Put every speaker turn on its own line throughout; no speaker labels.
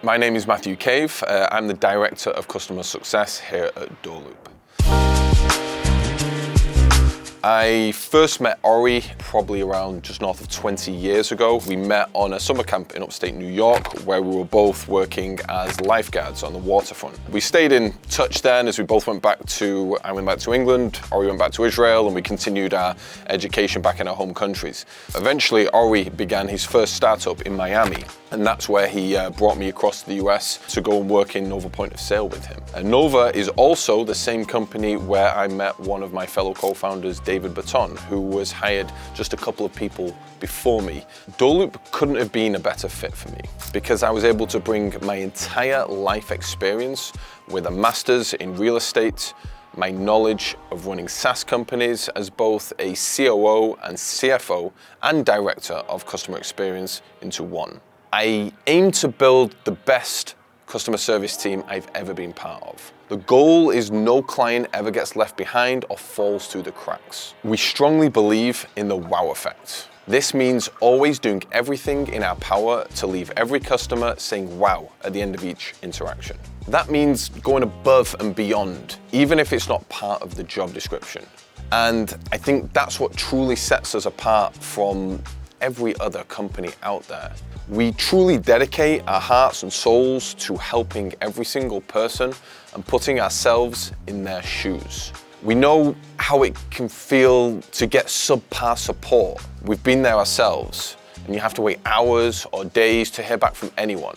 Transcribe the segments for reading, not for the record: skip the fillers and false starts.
My name is Matthew Cave. I'm the Director of Customer Success here at DoorLoop. I first met Ori probably around just north of 20 years ago. We met on a summer camp in upstate New York where we were both working as lifeguards on the waterfront. We stayed in touch then as we both I went back to England, Ori went back to Israel, and we continued our education back in our home countries. Eventually, Ori began his first startup in Miami, and that's where he brought me across to the US to go and work in Nova Point of Sale with him. And Nova is also the same company where I met one of my fellow co-founders, David Baton, who was hired just a couple of people before me. DoorLoop couldn't have been a better fit for me because I was able to bring my entire life experience with a master's in real estate, my knowledge of running SaaS companies as both a COO and CFO and Director of Customer Experience into one. I aim to build the best customer service team I've ever been part of. The goal is no client ever gets left behind or falls through the cracks. We strongly believe in the wow effect. This means always doing everything in our power to leave every customer saying wow at the end of each interaction. That means going above and beyond, even if it's not part of the job description. And I think that's what truly sets us apart from every other company out there. We truly dedicate our hearts and souls to helping every single person and putting ourselves in their shoes. We know how it can feel to get subpar support. We've been there ourselves, and you have to wait hours or days to hear back from anyone.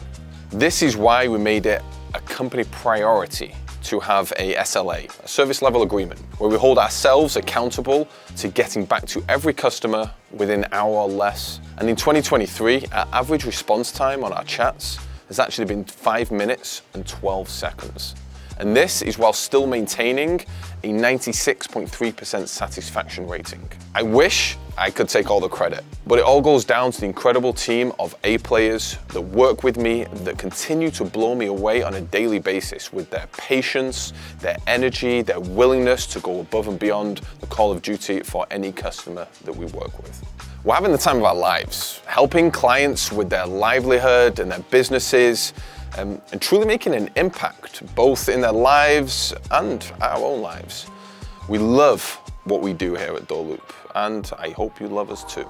This is why we made it a company priority to have a SLA, a service level agreement, where we hold ourselves accountable to getting back to every customer within an hour or less. And in 2023, our average response time on our chats has actually been 5 minutes and 12 seconds. And this is while still maintaining a 96.3% satisfaction rating. I wish I could take all the credit, but it all goes down to the incredible team of A players that work with me, that continue to blow me away on a daily basis with their patience, their energy, their willingness to go above and beyond the call of duty for any customer that we work with. We're having the time of our lives, helping clients with their livelihood and their businesses, and truly making an impact both in their lives and our own lives. We love what we do here at DoorLoop, and I hope you love us too.